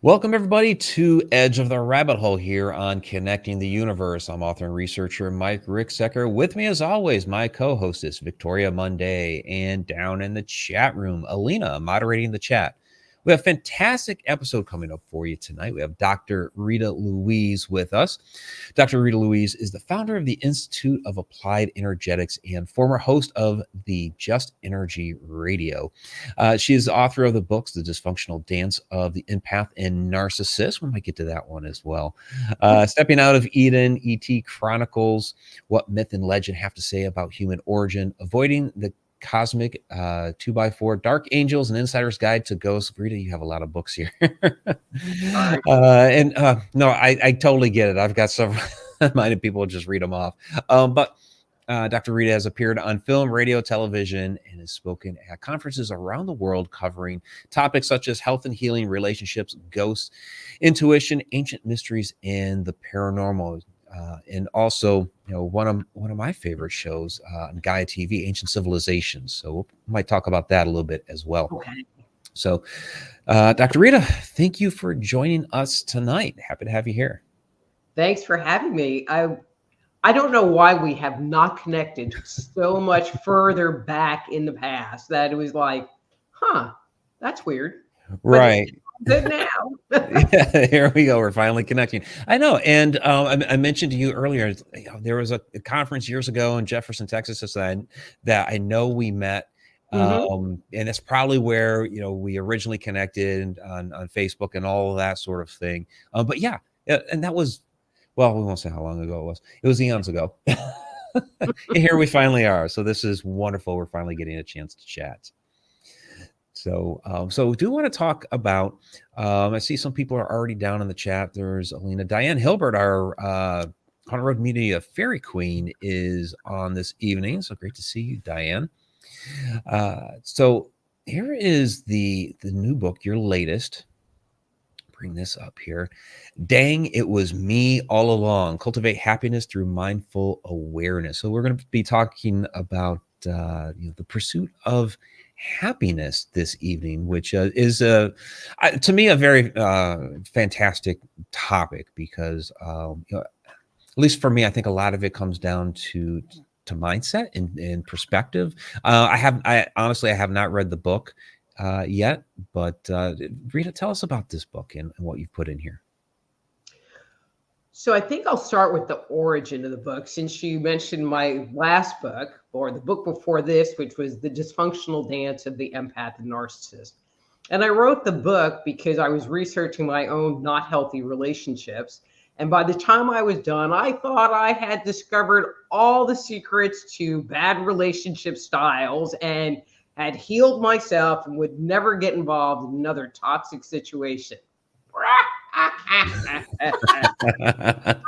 Welcome, everybody, to Edge of the Rabbit Hole here on Connecting the Universe. I'm author and researcher Mike Ricksecker. With me, as always, my co-hostess, Victoria Monday, and down in the chat room, Alina, moderating the chat. We have a fantastic episode coming up for you tonight. We have Dr. Rita Louise with us. Dr. Rita Louise is the founder of the Institute of Applied Energetics and former host of the Just Energy Radio. She is the author of the books, The Dysfunctional Dance of the Empath and Narcissist. We might get to that one as well. Stepping Out of Eden, E.T. Chronicles, What Myth and Legend Have to Say About Human Origin, Avoiding the Cosmic 2x4, Dark Angels, An Insider's Guide to Ghosts. Rita, you have a lot of books here. No, I totally get it. I've got several minded people just read them off. But Dr. Rita has appeared on film, radio, television, and has spoken at conferences around the world covering topics such as health and healing, relationships, ghosts, intuition, ancient mysteries, and the paranormal. And also, one of my favorite shows on Gaia TV, Ancient Civilizations. So we might talk about that a little bit as well. Okay. So, Dr. Rita, thank you for joining us tonight. Happy to have you here. Thanks for having me. I don't know why we have not connected so much further back in the past that it was like, that's weird. Right. Good now. Yeah, here we go. We're finally connecting. I know. And I mentioned to you earlier, there was a conference years ago in Jefferson, Texas, that I know we met. And that's probably where, we originally connected on Facebook and all of that sort of thing. But yeah, and that was, well, we won't say how long ago it was. It was eons ago. And here we finally are. So this is wonderful. We're finally getting a chance to chat. So we do want to talk about, I see some people are already down in the chat. There's Alina. Diane Hilbert, our Haunted Road Media Fairy Queen, is on this evening. So great to see you, Diane. So here is the new book, your latest. Bring this up here. Dang, it was me all along. Cultivate happiness through mindful awareness. So we're going to be talking about the pursuit of happiness this evening, which is to me a very fantastic topic because at least for me, I think a lot of it comes down to mindset and perspective. I honestly have not read the book yet, but Rita, tell us about this book and what you've put in here. So I think I'll start with the origin of the book, since you mentioned my last book, or the book before this, which was The Dysfunctional Dance of the Empath and Narcissist. And I wrote the book because I was researching my own not healthy relationships. And by the time I was done, I thought I had discovered all the secrets to bad relationship styles and had healed myself and would never get involved in another toxic situation.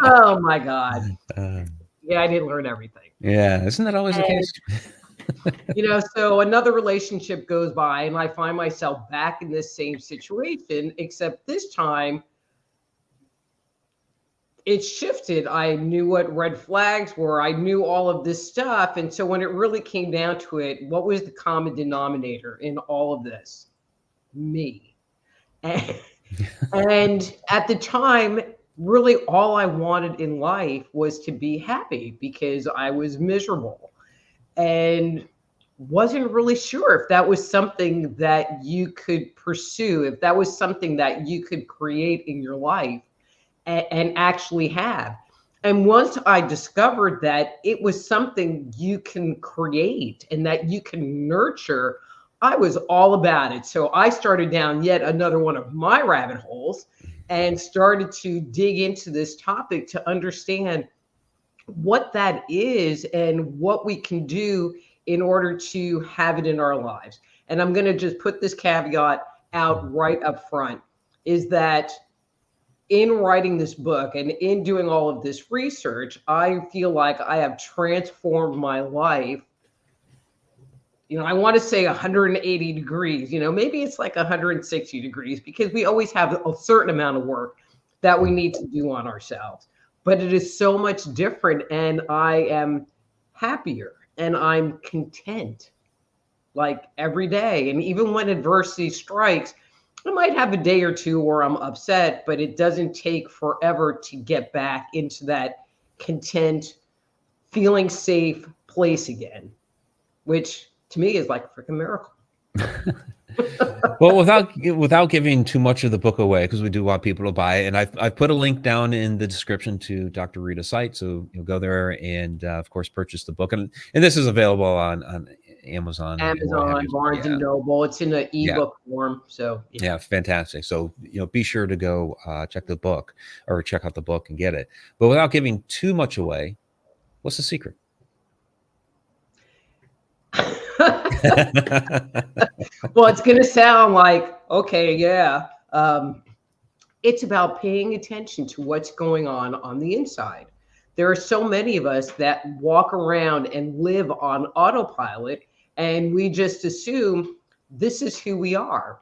Oh my God. Yeah, I didn't learn everything. Yeah, isn't that always the case? So another relationship goes by and I find myself back in this same situation, except this time it shifted. I knew what red flags were. I knew all of this stuff. And so when it really came down to it, what was the common denominator in all of this? Me. And at the time, really all I wanted in life was to be happy because I was miserable and wasn't really sure if that was something that you could pursue, if that was something that you could create in your life and actually have. And once I discovered that it was something you can create and that you can nurture, I was all about it. So I started down yet another one of my rabbit holes and started to dig into this topic to understand what that is and what we can do in order to have it in our lives. And I'm going to just put this caveat out right up front, is that in writing this book and in doing all of this research, I feel like I have transformed my life. I want to say 180 degrees, maybe it's like 160 degrees, because we always have a certain amount of work that we need to do on ourselves. But it is so much different, and I am happier and I'm content, like every day. And even when adversity strikes, I might have a day or two where I'm upset, but it doesn't take forever to get back into that content, feeling safe place again, which to me is like a freaking miracle. Well, without giving too much of the book away, because we do want people to buy it, and I've put a link down in the description to Dr. Rita's site, so you'll go there and of course purchase the book, and this is available on Amazon and what have Amazon, you. Barnes and Noble, it's in an Yeah, ebook form. So yeah, fantastic. So be sure to go check the book or check out the book and get it. But without giving too much away, what's the secret? Well, it's going to sound like, okay, yeah. It's about paying attention to what's going on the inside. There are so many of us that walk around and live on autopilot, and we just assume this is who we are.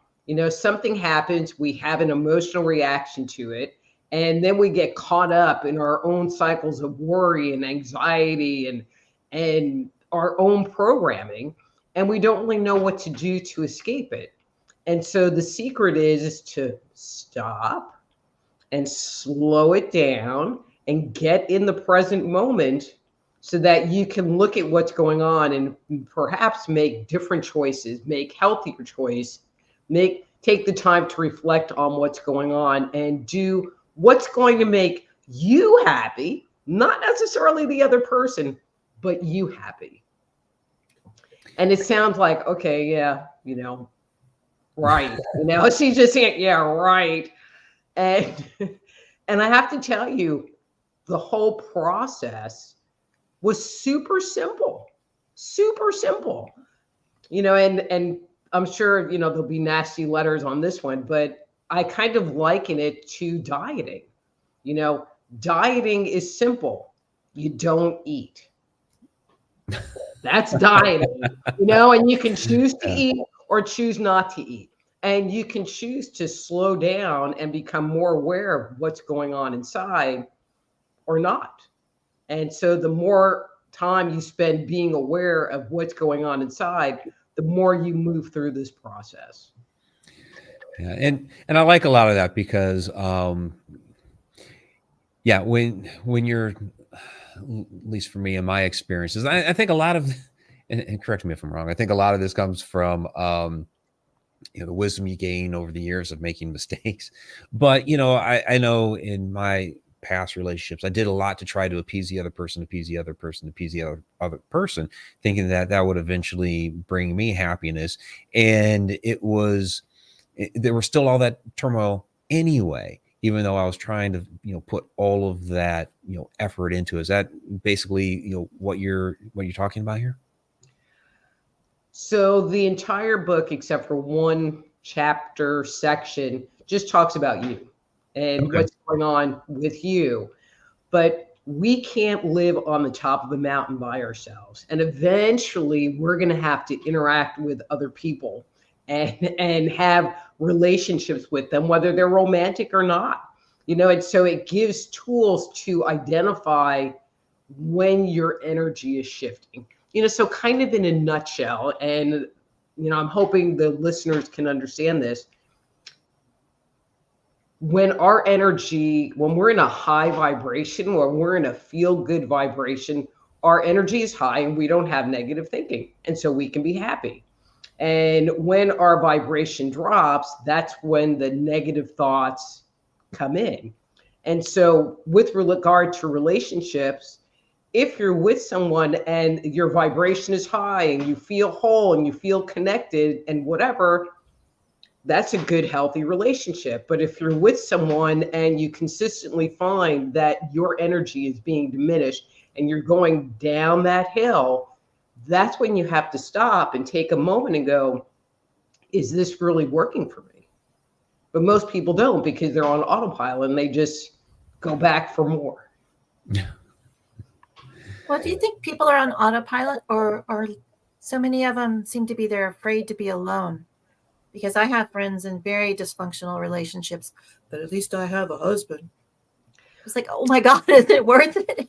Something happens, we have an emotional reaction to it, and then we get caught up in our own cycles of worry and anxiety and our own programming, and we don't really know what to do to escape it. And so the secret is to stop and slow it down and get in the present moment so that you can look at what's going on and perhaps make different choices, make healthier choice, take the time to reflect on what's going on and do what's going to make you happy, not necessarily the other person, but you happy. And it sounds like, okay, yeah, right. She's just saying, yeah, right. And and I have to tell you, the whole process was super simple, super simple. And I'm sure, there'll be nasty letters on this one, but I kind of liken it to dieting. Dieting is simple. You don't eat. That's dieting, and you can choose to eat or choose not to eat. And you can choose to slow down and become more aware of what's going on inside or not. And so the more time you spend being aware of what's going on inside, the more you move through this process. Yeah, and I like a lot of that because yeah, when you're, at least for me in my experiences, I think a lot of, and correct me if I'm wrong, I think a lot of this comes from the wisdom you gain over the years of making mistakes. But I know in my past relationships, I did a lot to try to appease the other person, other person, thinking that that would eventually bring me happiness. And there was still all that turmoil anyway, even though I was trying to, put all of that, effort into it. Is that basically, what you're talking about here? So the entire book, except for one chapter section, just talks about you and what's going on with you. But we can't live on the top of the mountain by ourselves. And eventually we're going to have to interact with other people and have relationships with them, whether they're romantic or not. And so it gives tools to identify when your energy is shifting. So kind of in a nutshell, and I'm hoping the listeners can understand this. When we're in a high vibration, when we're in a feel-good vibration, our energy is high and we don't have negative thinking. And so we can be happy. And when our vibration drops, that's when the negative thoughts come in. And so with regard to relationships, if you're with someone and your vibration is high and you feel whole and you feel connected and whatever, that's a good, healthy relationship. But if you're with someone and you consistently find that your energy is being diminished and you're going down that hill, that's when you have to stop and take a moment and go, is this really working for me? But most people don't, because they're on autopilot and they just go back for more. Well, do you think people are on autopilot, or so many of them seem to be, they're afraid to be alone? Because I have friends in very dysfunctional relationships, but at least I have a husband. It's like, oh my God, is it worth it?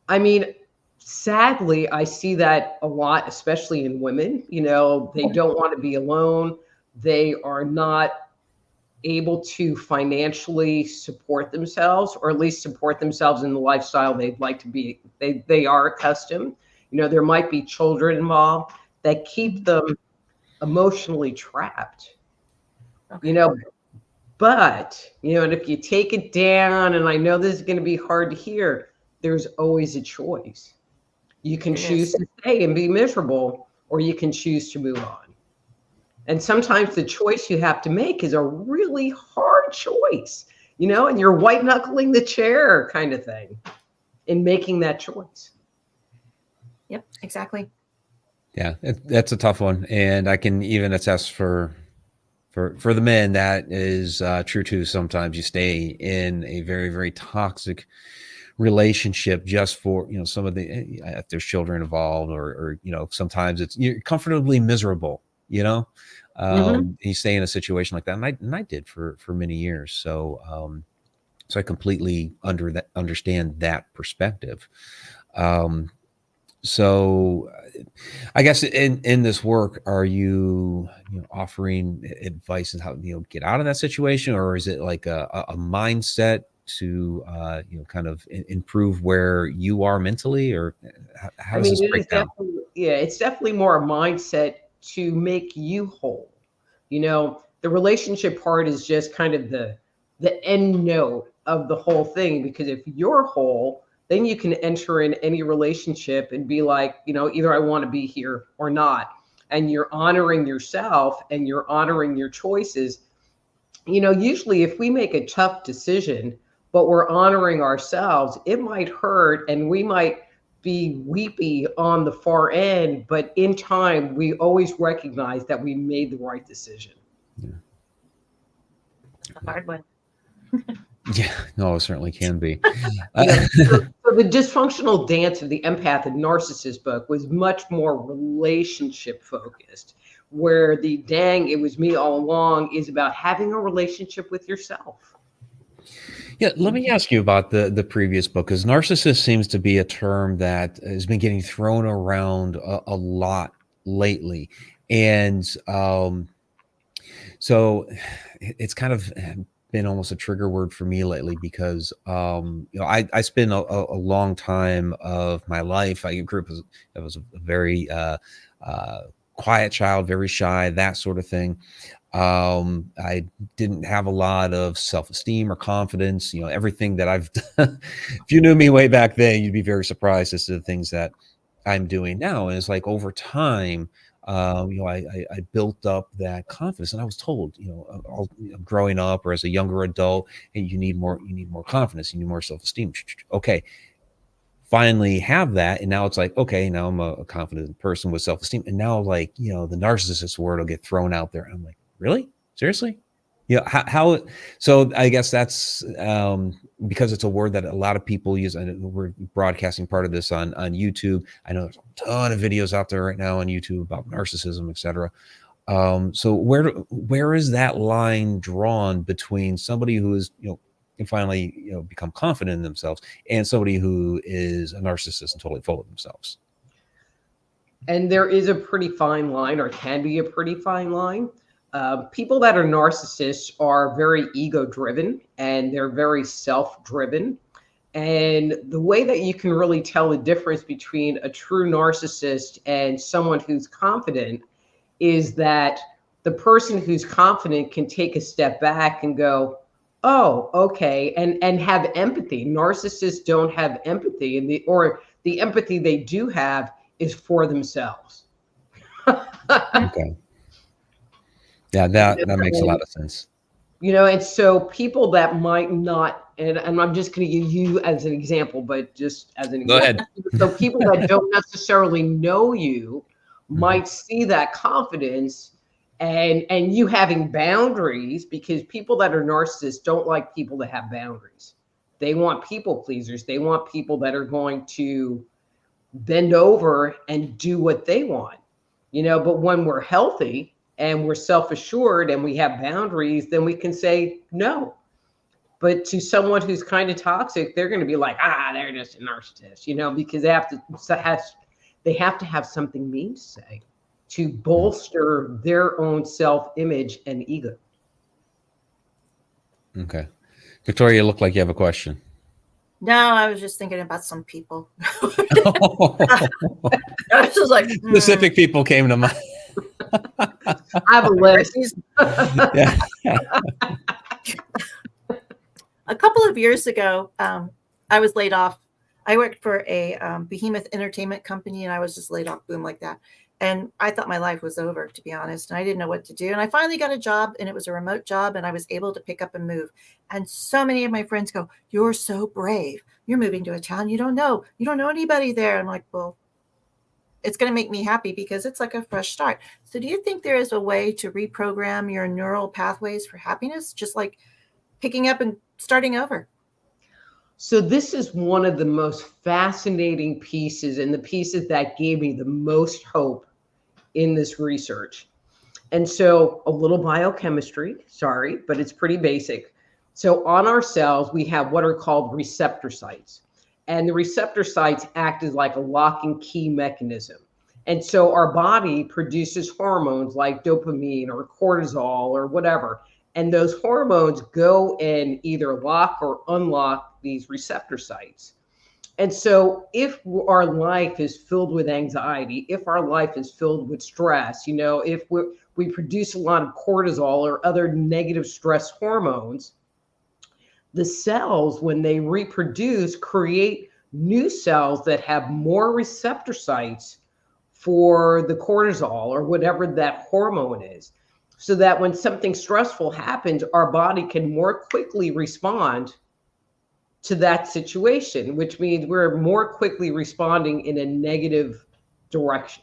I mean, sadly, I see that a lot, especially in women. They don't want to be alone. they are not able to financially support themselves, or at least support themselves in the lifestyle they'd like to be, they are accustomed. There might be children involved that keep them emotionally trapped. Okay. But and if you take it down, and I know this is going to be hard to hear, there's always a choice. You can choose to stay and be miserable, or you can choose to move on. And sometimes the choice you have to make is a really hard choice, and you're white knuckling the chair kind of thing in making that choice. Yep, exactly. Yeah, that's a tough one. And I can even attest for the men, that is true too. Sometimes you stay in a very, very toxic relationship just for, some of the, if there's children involved, or sometimes you're comfortably miserable, you stay in a situation like that. And I did for many years. So I completely understand that perspective. So I guess in this work, are you, offering advice on how, get out of that situation, or is it like a mindset to, kind of improve where you are mentally, or how does this break down? It's definitely more a mindset to make you whole. The relationship part is just kind of the end note of the whole thing, because if you're whole, then you can enter in any relationship and be like, either I want to be here or not. And you're honoring yourself and you're honoring your choices. Usually if we make a tough decision, but we're honoring ourselves, it might hurt and we might be weepy on the far end, but in time, we always recognize that we made the right decision. Yeah. A hard one. Yeah, no, it certainly can be. So the Dysfunctional Dance of the Empath and Narcissist book was much more relationship focused, where the dang, it was me all along is about having a relationship with yourself. Yeah, let me ask you about the previous book, because narcissist seems to be a term that has been getting thrown around a lot lately. And so it's kind of been almost a trigger word for me lately, because I spent a long time of my life, I grew up as I was a very quiet child, very shy, that sort of thing. I didn't have a lot of self-esteem or confidence, everything that I've done. If you knew me way back then, you'd be very surprised as to the things that I'm doing now. And it's like over time, I built up that confidence, and I was told, growing up or as a younger adult, hey, you need more confidence, you need more self-esteem. Okay. Finally have that, and now it's like, okay, now I'm a confident person with self-esteem, and now like the narcissist word will get thrown out there. I'm like, really? Seriously? How so I guess that's because it's a word that a lot of people use, and we're broadcasting part of this on YouTube. I know there's a ton of videos out there right now on YouTube about narcissism, etc. So where is that line drawn between somebody who is can finally become confident in themselves, and somebody who is a narcissist and totally full of themselves? And there is a pretty fine line, or can be a pretty fine line. People that are narcissists are very ego driven, and they're very self driven. And the way that you can really tell the difference between a true narcissist and someone who's confident is that the person who's confident can take a step back and go, oh, okay, and have empathy. Narcissists don't have empathy, and the empathy they do have is for themselves. Okay. Yeah, that makes a lot of sense. And so people that might not, and I'm just going to use you as an example, but just as an Go example. ahead. So people that don't necessarily know you might see that confidence and you having boundaries, because people that are narcissists don't like people that have boundaries. They want people pleasers. They want people that are going to bend over and do what they want, but when we're healthy and we're self-assured and we have boundaries, then we can say no. But to someone who's kind of toxic, they're going to be like, they're just a narcissist, because they have to have something mean to say. to bolster their own self-image and ego. Okay. Victoria, you look like you have a question. No, I was just thinking about some people. I was just like, Specific people came to mind. I have a list. Yeah. A couple of years ago, I was laid off. I worked for a behemoth entertainment company, and I was just laid off, boom, like that. And I thought my life was over, to be honest. And I didn't know what to do. And I finally got a job, and it was a remote job, and I was able to pick up and move. And so many of my friends go, "You're so brave. You're moving to a town you don't know. You don't know anybody there." I'm like, well, it's going to make me happy because it's like a fresh start. So do you think there is a way to reprogram your neural pathways for happiness, just like picking up and starting over? So this is one of the most fascinating pieces, and the pieces that gave me the most hope in this research. And so a little biochemistry, sorry, but it's pretty basic. So on our cells, we have what are called receptor sites. And the receptor sites act as like a lock and key mechanism. And so our body produces hormones like dopamine or cortisol or whatever. And those hormones go and either lock or unlock these receptor sites. And so if our life is filled with anxiety, if our life is filled with stress, if we produce a lot of cortisol or other negative stress hormones, the cells, when they reproduce, create new cells that have more receptor sites for the cortisol or whatever that hormone is, so that when something stressful happens, our body can more quickly respond to that situation, which means we're more quickly responding in a negative direction.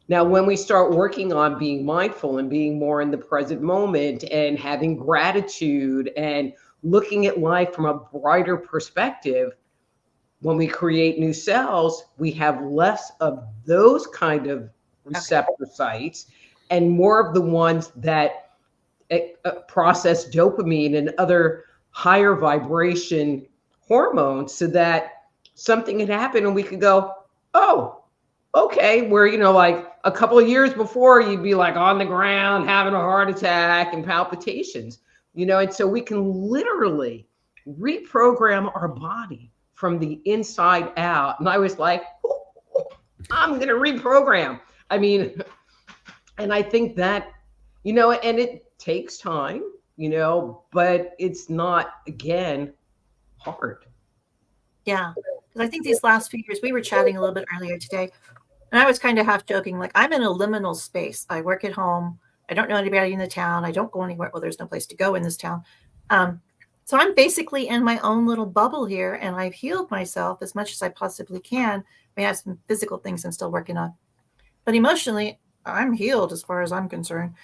Now, when we start working on being mindful and being more in the present moment and having gratitude and looking at life from a brighter perspective, when we create new cells, we have less of those kind of receptor sites and more of the ones that process dopamine and other higher vibration hormones, so that something had happened and we could go, oh, okay, where, like a couple of years before, you'd be like on the ground having a heart attack and palpitations, and so we can literally reprogram our body from the inside out. And I was like, I'm going to reprogram. I mean, and I think that, and it takes time, but it's not, again, hard. Yeah. Because I think these last few years, we were chatting a little bit earlier today, and I was kind of half joking, like, I'm in a liminal space. I work at home. I don't know anybody in the town. I don't go anywhere. Well, there's no place to go in this town. So I'm basically in my own little bubble here, and I've healed myself as much as I possibly can. I have some physical things I'm still working on, but emotionally, I'm healed as far as I'm concerned.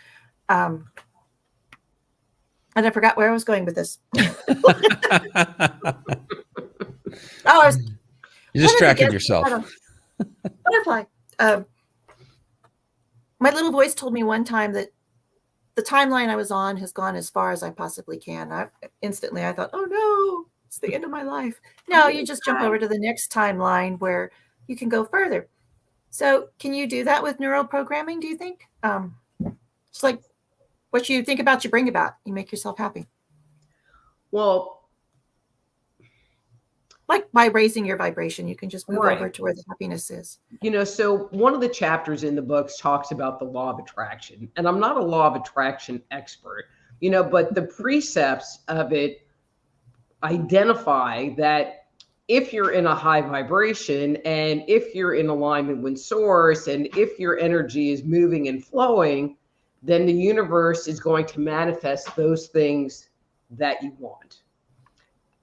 And I forgot where I was going with this. You distracted yourself. Butterfly. My little voice told me one time that the timeline I was on has gone as far as I possibly can. I thought, oh no, it's the end of my life. No, you just jump over to the next timeline where you can go further. So can you do that with neural programming, do you think? It's like what you think about, you bring about. You make yourself happy. Well, like by raising your vibration, you can just move over to where the happiness is. So one of the chapters in the books talks about the law of attraction. And I'm not a law of attraction expert, but the precepts of it identify that if you're in a high vibration and if you're in alignment with source and if your energy is moving and flowing, then the universe is going to manifest those things that you want.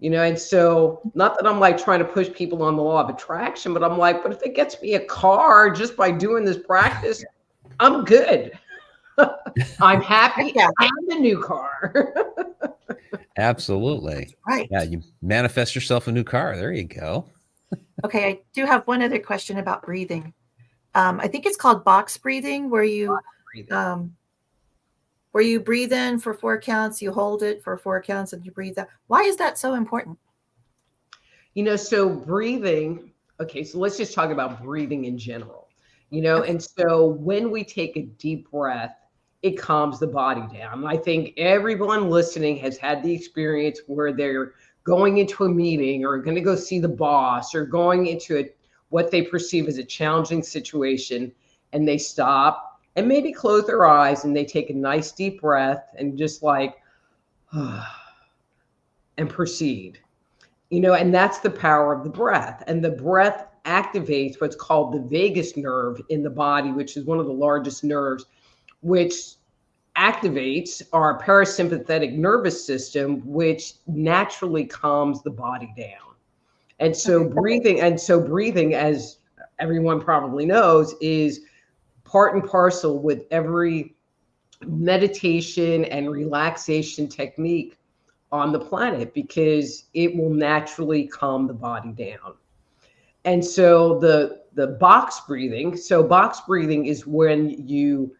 And so not that I'm like trying to push people on the law of attraction, but I'm like, but if it gets me a car just by doing this practice, I'm good. I'm happy. And the new car. Absolutely. Right. Yeah, you manifest yourself a new car. There you go. Okay, I do have one other question about breathing. I think it's called box breathing, where you breathe in for 4 counts, you hold it for 4 counts, and you breathe out. Why is that so important? So breathing, okay, so let's just talk about breathing in general. Okay. And so when we take a deep breath, it calms the body down. I think everyone listening has had the experience where they're going into a meeting or going to go see the boss or going into what they perceive as a challenging situation, and they stop and maybe close their eyes and they take a nice deep breath and just like, and proceed. And that's the power of the breath. And the breath activates what's called the vagus nerve in the body, which is one of the largest nerves, which activates our parasympathetic nervous system, which naturally calms the body down. And so breathing, as everyone probably knows, is part and parcel with every meditation and relaxation technique on the planet, because it will naturally calm the body down. And so the box breathing, box breathing is when you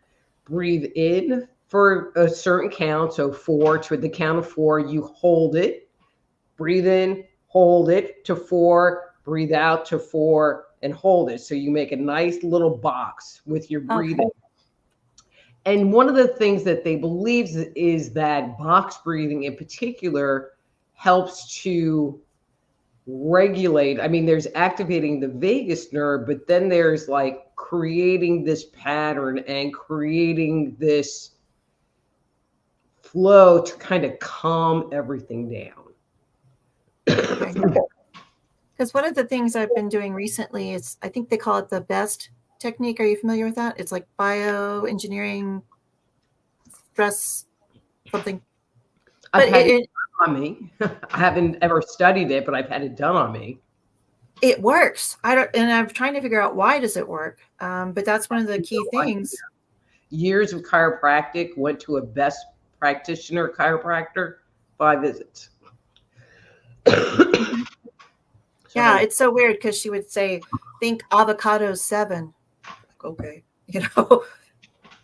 breathe in for a certain count. So 4, to the count of 4, you hold it, breathe in, hold it to 4, breathe out to 4, and hold it. So you make a nice little box with your breathing. Okay. And one of the things that they believe is that box breathing in particular helps to regulate. I mean, there's activating the vagus nerve, but then there's like creating this pattern and creating this flow to kind of calm everything down. Because one of the things I've been doing recently is, I think they call it the BEST technique. Are you familiar with that? It's like bioengineering stress something. I've had it done on me. I haven't ever studied it, but I've had it done on me. It works. And I'm trying to figure out why does it work. But that's one of the key things. Years of chiropractic, went to a BEST practitioner chiropractor, 5 visits. Yeah, it's so weird because she would say, think avocado 7. Like, okay,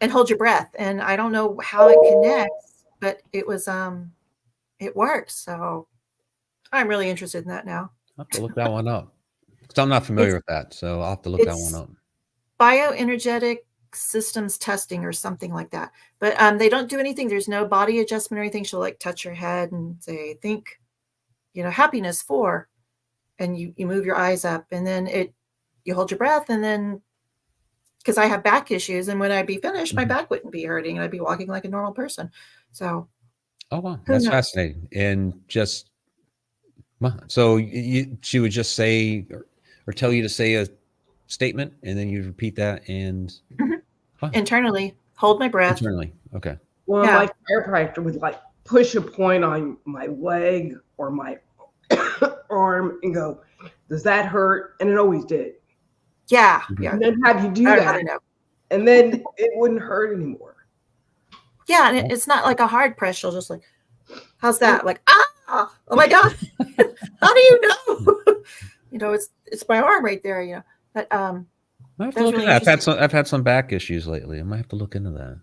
and hold your breath. And I don't know how it connects, but it was, it works. So I'm really interested in that now. I'll have to look that one up because I'm not familiar with that. So I'll have to look that one up. Bioenergetic systems testing or something like that. But they don't do anything. There's no body adjustment or anything. She'll like touch your head and say, think, happiness 4. And you move your eyes up, and then you hold your breath, and then, because I have back issues, and when I'd be finished, my back wouldn't be hurting, and I'd be walking like a normal person. So, oh wow, that's fascinating. And just so she would just say or tell you to say a statement, and then you repeat that, and internally hold my breath. Internally, okay. Well, my chiropractor would like push a point on my leg or my arm and go, does that hurt? And it always did. Yeah. And then have you do that, and then it wouldn't hurt anymore. Yeah, and it's not like a hard press. She'll just like, how's that? Like, oh my God, how do you know? It's my arm right there. But I have to look into that. I've had some back issues lately. I might have to look into that.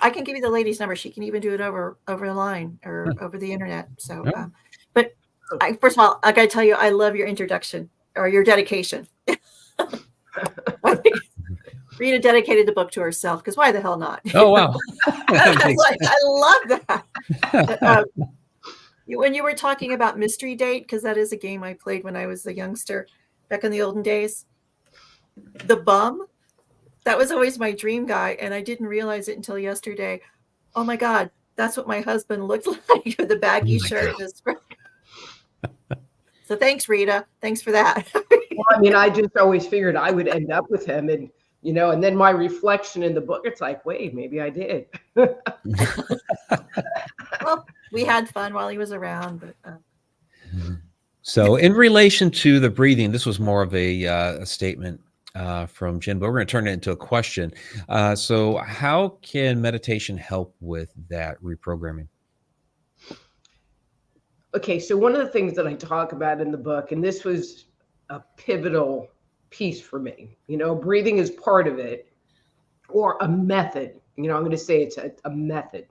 I can give you the lady's number. She can even do it over the line or over the internet. So, but first of all, I got to tell you, I love your introduction or your dedication. Rita dedicated the book to herself, because why the hell not? Oh, wow. I love that. When you were talking about Mystery Date, because that is a game I played when I was a youngster back in the olden days, the bum, that was always my dream guy, and I didn't realize it until yesterday. Oh my God, that's what my husband looked like with the baggy shirt. So thanks, Rita. Thanks for that. Well, I mean, I just always figured I would end up with him, and and then my reflection in the book, it's like, wait, maybe I did. Well, we had fun while he was around, but. So, in relation to the breathing, this was more of a statement from Jen, but we're going to turn it into a question. So, how can meditation help with that reprogramming? Okay, so one of the things that I talk about in the book, and this was a pivotal piece for me, breathing is part of it, or a method, I'm going to say it's a method,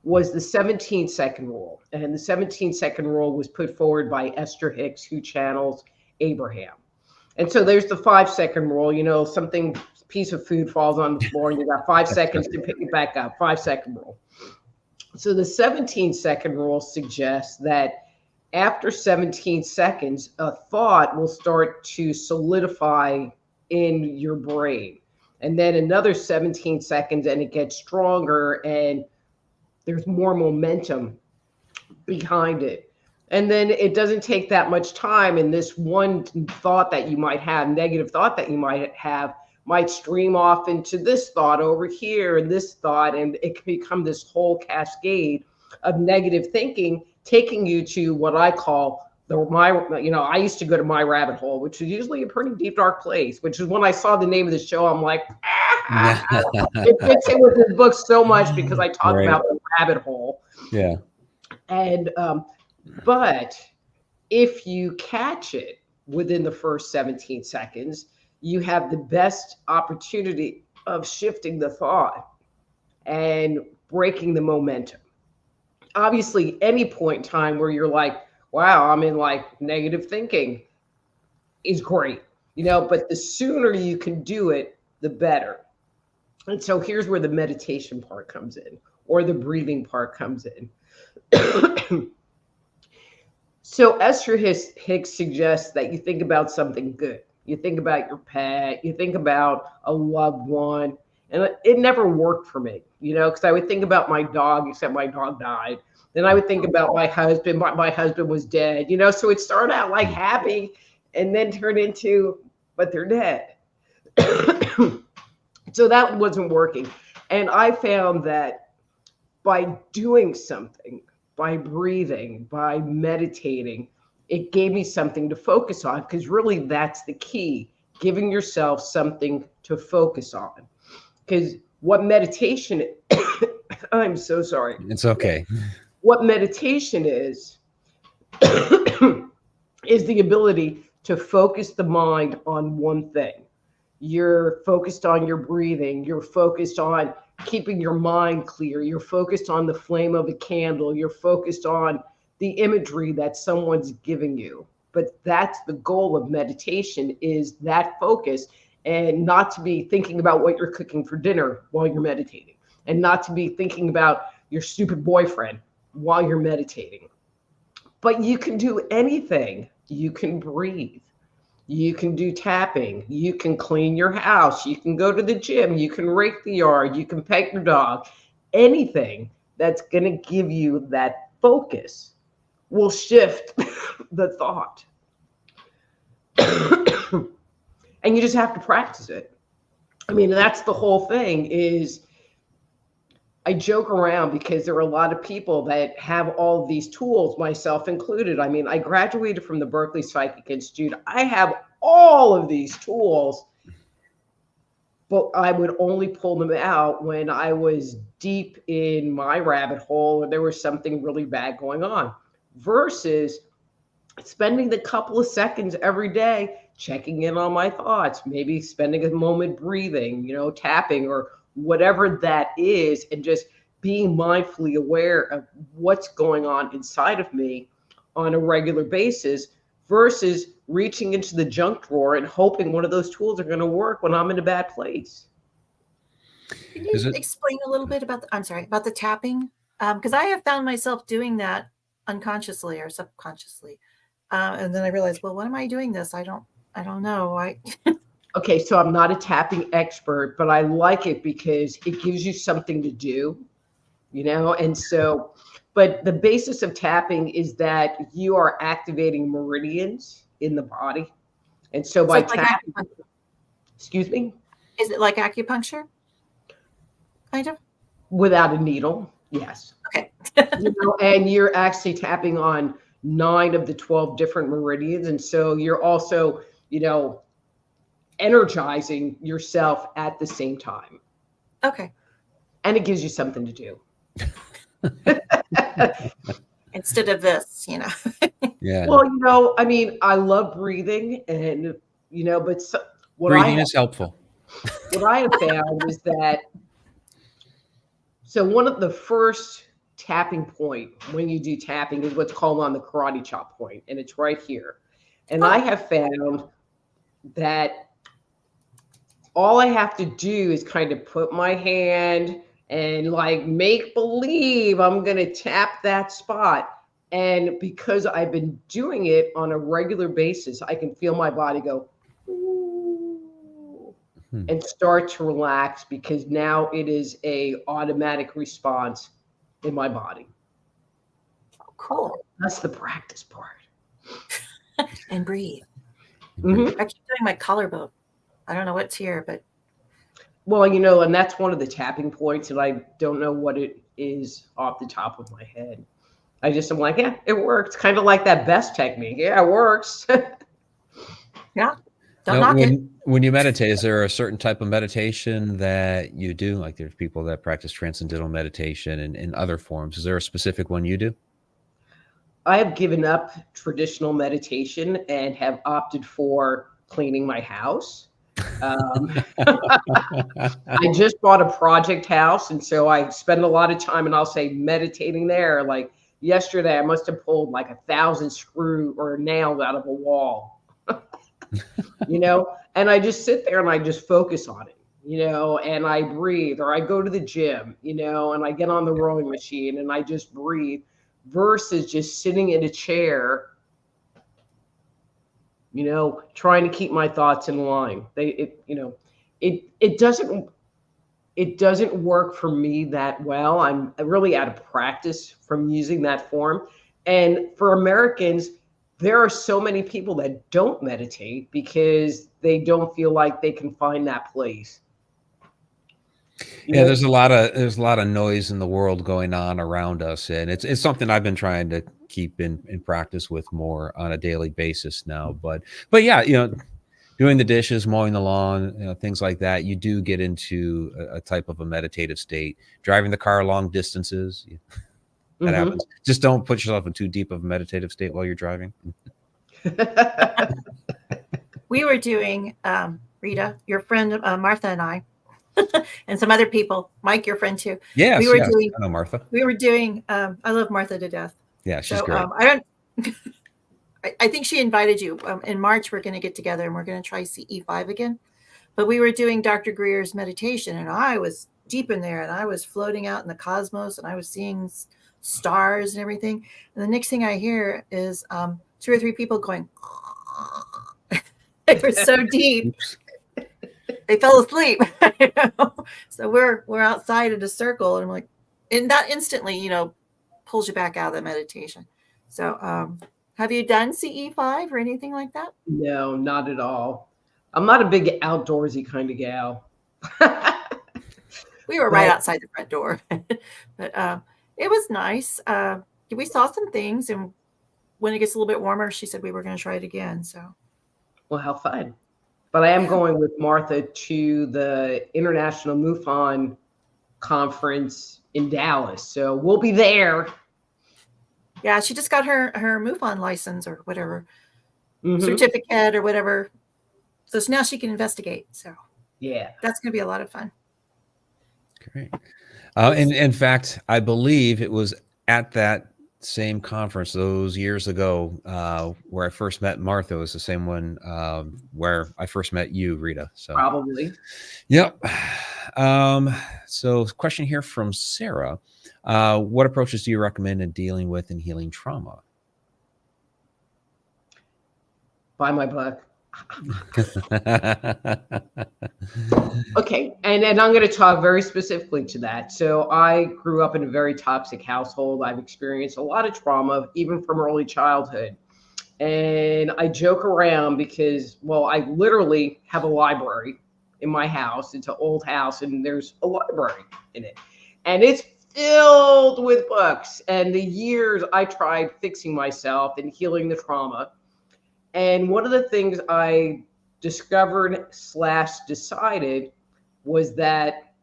was the 17-second rule. And the 17-second rule was put forward by Esther Hicks, who channels Abraham. And so there's the 5-second rule, something piece of food falls on the floor and you got 5 seconds to pick it back up, 5-second rule. So the 17-second rule suggests that after 17 seconds, a thought will start to solidify in your brain. And then another 17 seconds and it gets stronger and there's more momentum behind it. And then it doesn't take that much time. And this one thought that you might have, negative thought that you might have, might stream off into this thought over here and this thought. And it can become this whole cascade of negative thinking, taking you to what I call I used to go to my rabbit hole, which is usually a pretty deep, dark place, which is when I saw the name of the show, I'm like, it fits in with this book so much because I talk about the rabbit hole. Yeah. And, but if you catch it within the first 17 seconds, you have the best opportunity of shifting the thought and breaking the momentum. Obviously, any point in time where you're like, wow, I'm in like negative thinking is great, but the sooner you can do it, the better. And so here's where the meditation part comes in, or the breathing part comes in. So Esther Hicks suggests that you think about something good. You think about your pet, you think about a loved one. And it never worked for me, because I would think about my dog, except my dog died. Then I would think about my husband, but my husband was dead, so it started out like happy and then turned into, but they're dead. So that wasn't working. And I found that by doing something, by breathing, by meditating, it gave me something to focus on, because really that's the key, giving yourself something to focus on. Because what meditation, I'm so sorry. It's okay. What meditation is the ability to focus the mind on one thing. You're focused on your breathing. You're focused on keeping your mind clear. You're focused on the flame of a candle. You're focused on the imagery that someone's giving you. But that's the goal of meditation, is that focus, and not to be thinking about what you're cooking for dinner while you're meditating, and not to be thinking about your stupid boyfriend while you're meditating. But you can do anything. You can breathe. You can do tapping. You can clean your house. You can go to the gym. You can rake the yard. You can pet your dog. Anything that's going to give you that focus will shift the thought. And you just have to practice it. I mean, that's the whole thing. Is I joke around because there are a lot of people that have all of these tools, myself included. I mean, I graduated from the Berkeley Psychic Institute. I have all of these tools, but I would only pull them out when I was deep in my rabbit hole or there was something really bad going on, versus spending the couple of seconds every day checking in on my thoughts, maybe spending a moment breathing, tapping or whatever that is, and just being mindfully aware of what's going on inside of me on a regular basis, versus reaching into the junk drawer and hoping one of those tools are going to work when I'm in a bad place. Can you explain a little bit about the tapping? Because I have found myself doing that unconsciously or subconsciously. And then I realized, well, when am I doing this? I don't know. Okay, so I'm not a tapping expert, but I like it because it gives you something to do, and so, but the basis of tapping is that you are activating meridians in the body. And so by tapping, excuse me? Is it like acupuncture? Kind of? Without a needle, yes. Okay. And you're actually tapping on 9 of the 12 different meridians. And so you're also, energizing yourself at the same time. Okay. And it gives you something to do. Instead of this, Yeah. Well, I mean, I love breathing and, but breathing is helpful. What I have found is that, so one of the first tapping point when you do tapping is what's called on the karate chop point, and it's right here. And I have found that all I have to do is kind of put my hand and like make believe I'm going to tap that spot. And because I've been doing it on a regular basis, I can feel my body go, ooh, and start to relax, because now it is a automatic response in my body. Cool. That's the practice part. And breathe. Mm-hmm. I keep doing my collarbone. I don't know what's here, but. Well, you know, and that's one of the tapping points, and I don't know what it is off the top of my head. I'm like, yeah, it works. Kind of like that best technique. Yeah, it works. Yeah. Don't knock it. When you meditate, is there a certain type of meditation that you do? Like there's people that practice transcendental meditation and in other forms. Is there a specific one you do? I have given up traditional meditation and have opted for cleaning my house. I just bought a project house, and so I spend a lot of time, and I'll say meditating there. Like yesterday, I must have pulled like 1,000 screws or nails out of a wall, you know, and I just sit there and I just focus on it, you know, and I breathe, or I go to the gym, you know, and I get on the rowing machine and I just breathe, versus just sitting in a chair, you know, trying to keep my thoughts in line. It doesn't work for me that well. I'm really out of practice from using that form. And for Americans, there are so many people that don't meditate because they don't feel like they can find that place. Yeah, there's a lot of noise in the world going on around us, and it's something I've been trying to keep in practice with more on a daily basis now. But yeah, you know, doing the dishes, mowing the lawn, you know, things like that, you do get into a type of a meditative state. Driving the car long distances, that happens. Just don't put yourself in too deep of a meditative state while you're driving. We were doing, Rita, your friend Martha and I, and some other people, Mike, your friend too. Yes, we were yes. doing. I know Martha. We were doing. I love Martha to death. Yeah, she's great. I think she invited you. In March, we're going to get together and we're going to try CE5 again. But we were doing Dr. Greer's meditation, and I was deep in there, and I was floating out in the cosmos, and I was seeing stars and everything. And the next thing I hear is 2 or 3 people going. They were so deep. They fell asleep. You know? So we're outside in a circle, and I'm like, and that instantly, you know, pulls you back out of the meditation. So have you done CE5 or anything like that? No, not at all. I'm not a big outdoorsy kind of gal. We were right outside the front door. But it was nice. We saw some things, and when it gets a little bit warmer, she said we were going to try it again. So, well, how fun. But I am going with Martha to the International MUFON conference in Dallas. So we'll be there. Yeah, she just got her MUFON license or whatever, certificate or whatever. So now she can investigate. So yeah, that's going to be a lot of fun. Great. And in fact, I believe it was at that same conference those years ago where I first met Martha. It was the same one where I first met you, Rita. So probably. Yep. So question here from Sarah. What approaches do you recommend in dealing with and healing trauma? Buy my book. Okay, and I'm going to talk very specifically to that. So I grew up in a very toxic household. I've experienced a lot of trauma, even from early childhood. And I joke around because, well, I literally have a library in my house. It's an old house, and there's a library in it. And it's filled with books. And the years I tried fixing myself and healing the trauma. And one of the things I discovered / decided was that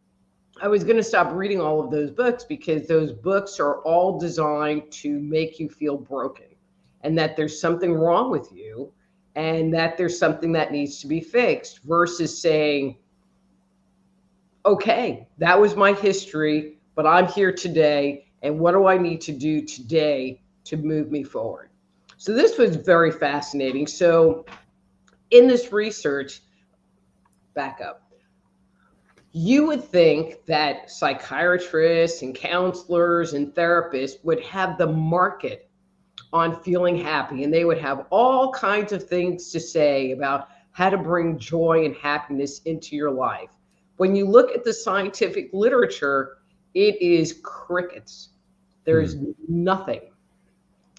I was going to stop reading all of those books, because those books are all designed to make you feel broken, and that there's something wrong with you, and that there's something that needs to be fixed, versus saying, okay, that was my history, but I'm here today, and what do I need to do today to move me forward? So this was very fascinating. So in this research, back up, You would think that psychiatrists and counselors and therapists would have the market on feeling happy, and they would have all kinds of things to say about how to bring joy and happiness into your life. When you look at the scientific literature, it is crickets. There's nothing.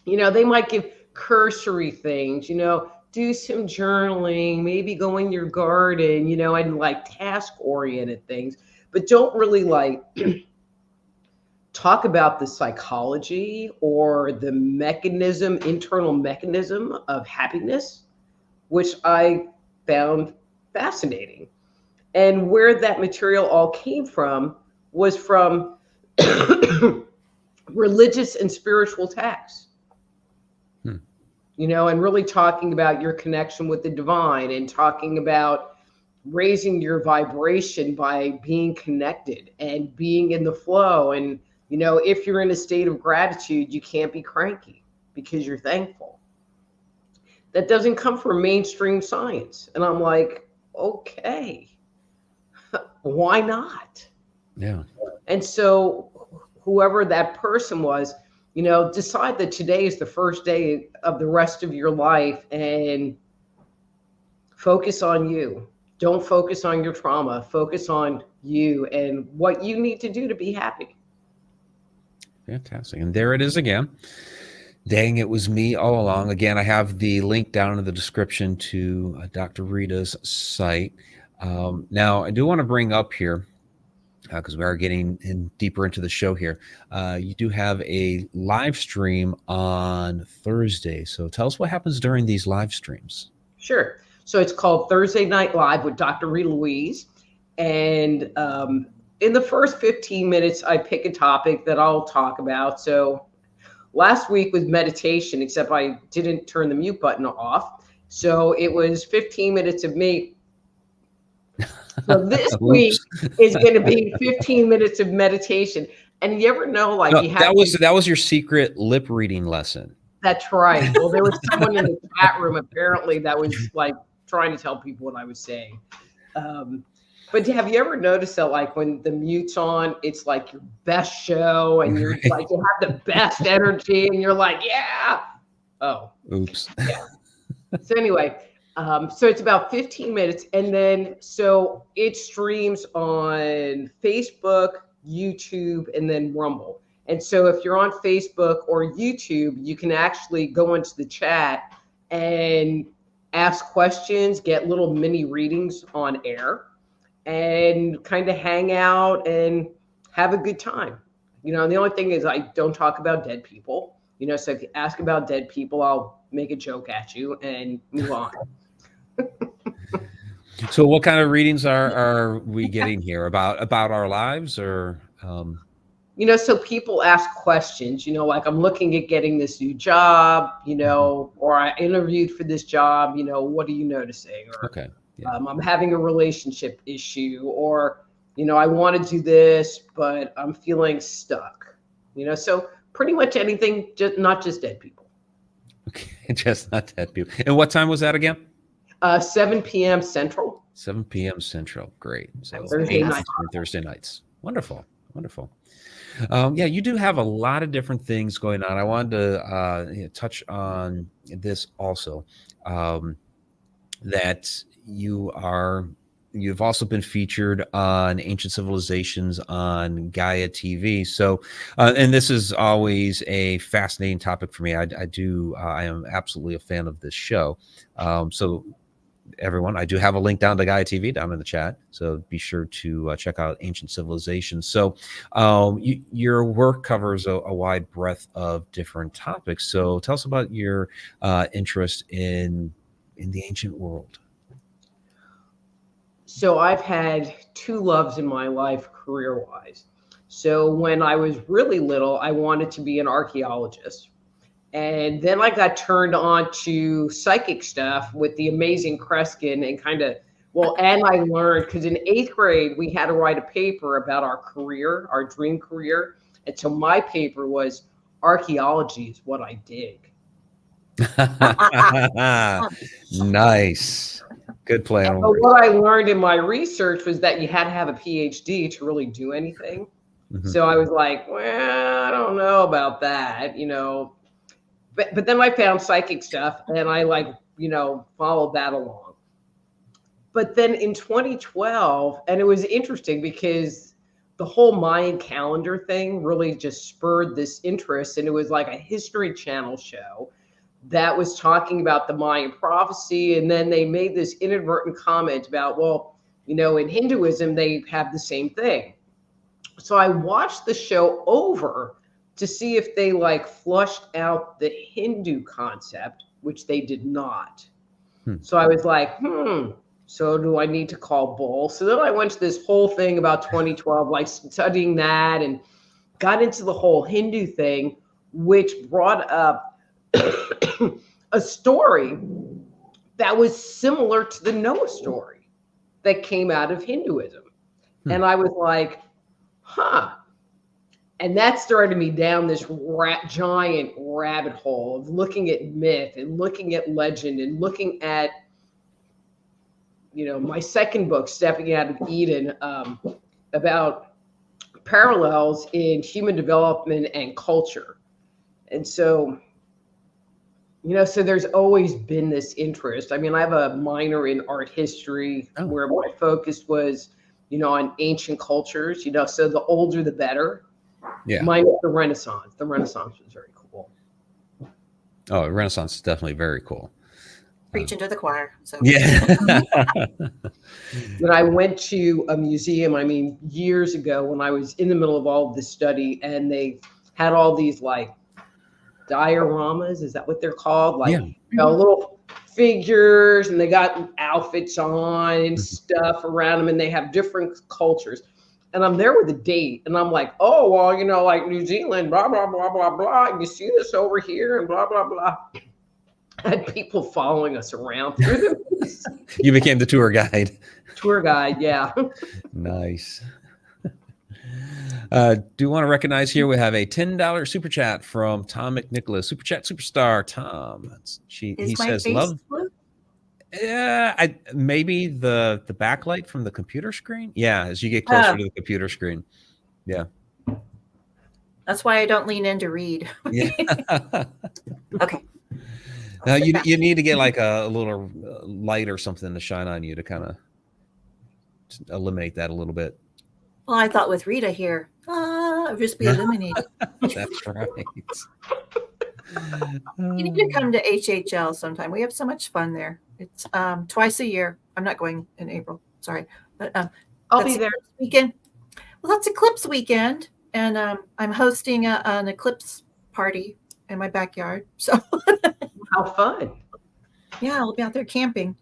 They might give cursory things, do some journaling, maybe go in your garden, and like task oriented things, but don't really like talk about the psychology or the internal mechanism of happiness, which I found fascinating. And where that material all came from was from religious and spiritual texts, and really talking about your connection with the divine and talking about raising your vibration by being connected and being in the flow. And if you're in a state of gratitude, you can't be cranky because you're thankful. That doesn't come from mainstream science. And I'm like, okay, why not? Yeah. And so whoever that person was, decide that today is the first day of the rest of your life and focus on you. Don't focus on your trauma. Focus on you and what you need to do to be happy. Fantastic. And there it is again. Dang, it was me all along. Again, I have the link down in the description to Dr. Rita's site. Now, I do want to bring up here, because we are getting deeper into the show here. You do have a live stream on Thursday. So tell us what happens during these live streams. Sure. So it's called Thursday Night Live with Dr. Rita Louise. And in the first 15 minutes, I pick a topic that I'll talk about. So last week was meditation, except I didn't turn the mute button off. So it was 15 minutes of me. So this week is going to be 15 minutes of meditation. And you ever know, like, that was your secret lip reading lesson. That's right. Well, there was someone in the chat room apparently that was like trying to tell people what I was saying. But have you ever noticed that, like, when the mute's on, it's like your best show and you're like, you have the best energy and you're like, yeah. Oh, oops. Yeah. So anyway, so it's about 15 minutes. And then, so it streams on Facebook, YouTube, and then Rumble. And so if you're on Facebook or YouTube, you can actually go into the chat and ask questions, get little mini readings on air, and kind of hang out and have a good time. And the only thing is I don't talk about dead people, so if you ask about dead people, I'll make a joke at you and move on. So what kind of readings are we getting here about our lives, or so people ask questions, like, I'm looking at getting this new job, or I interviewed for this job, what are you noticing? Or okay. Yeah. I'm having a relationship issue, or, I want to do this, but I'm feeling stuck, so pretty much anything, just not just dead people. Okay, just not dead people. And what time was that again? 7 p.m. Central. 7 p.m. Central. Great. So Thursday nights. Wonderful. Wonderful. Yeah, you do have a lot of different things going on. I wanted to touch on this also, that you've also been featured on Ancient Civilizations on Gaia TV. So, and this is always a fascinating topic for me. I am absolutely a fan of this show. So everyone, I do have a link down to Gaia TV down in the chat. So be sure to check out Ancient Civilizations. So your work covers a wide breadth of different topics. So tell us about your interest in the ancient world. So I've had two loves in my life career-wise. So when I was really little, I wanted to be an archaeologist. And then I got turned on to psychic stuff with the amazing Kreskin and I learned, because in 8th grade, we had to write a paper about our career, our dream career. And so my paper was archaeology is what I dig. Nice. Good play on But words. what I learned in my research was that you had to have a PhD to really do anything. Mhm. So I was like, well, I don't know about that, you know. But then I found psychic stuff and I like, you know, followed that along. But then in 2012, and it was interesting because the whole Mayan calendar thing really just spurred this interest. And it was like a History Channel show that was talking about the Mayan prophecy. And then they made this inadvertent comment about, well, you know, in Hinduism, they have the same thing. So I watched the show over to see if they like flushed out the Hindu concept, which they did not. So I was like, so do I need to call bull? So then I went to this whole thing about 2012, like studying that and got into the whole Hindu thing, which brought up a story that was similar to the Noah story that came out of Hinduism. And I was like, huh. And that started me down this giant rabbit hole of looking at myth and looking at legend and looking at, you know, my second book, Stepping Out of Eden, about parallels in human development and culture. And so, you know, so there's always been this interest. I mean, I have a minor in art history where my focus was, you know, on ancient cultures, you know, so the older the better. Yeah. Mine was the Renaissance. The Renaissance was very cool. Oh, Renaissance is definitely very cool. Preaching to the choir. So Yeah. When I went to a museum, I mean, years ago when I was in the middle of all of this study, and they had all these like dioramas, is that what they're called? Like, you know, little figures, and they got outfits on and stuff around them, and they have different cultures. And I'm there with a date, and I'm like, oh, well, you know, like New Zealand, blah, blah, blah, blah, blah. And you see this over here, and blah, blah, blah. I had people following us around through the You became the tour guide. Tour guide, yeah. Nice. Do you want to recognize here? We have a $10 super chat from Tom McNicholas, super chat superstar. Tom, he says, "Love." Blue? Yeah, maybe the backlight from the computer screen. Yeah, as you get closer to the computer screen. Yeah. That's why I don't lean in to read. Yeah. Okay. Now you need to get like a little light or something to shine on you to kind of eliminate that a little bit. Well, I thought with Rita here, just be eliminated. That's right. You need to come to HHL sometime. We have so much fun there. It's twice a year. I'm not going in April. Sorry, but I'll be there weekend. Well, that's Eclipse weekend, and I'm hosting an eclipse party in my backyard. So how fun! Yeah, I'll be out there camping.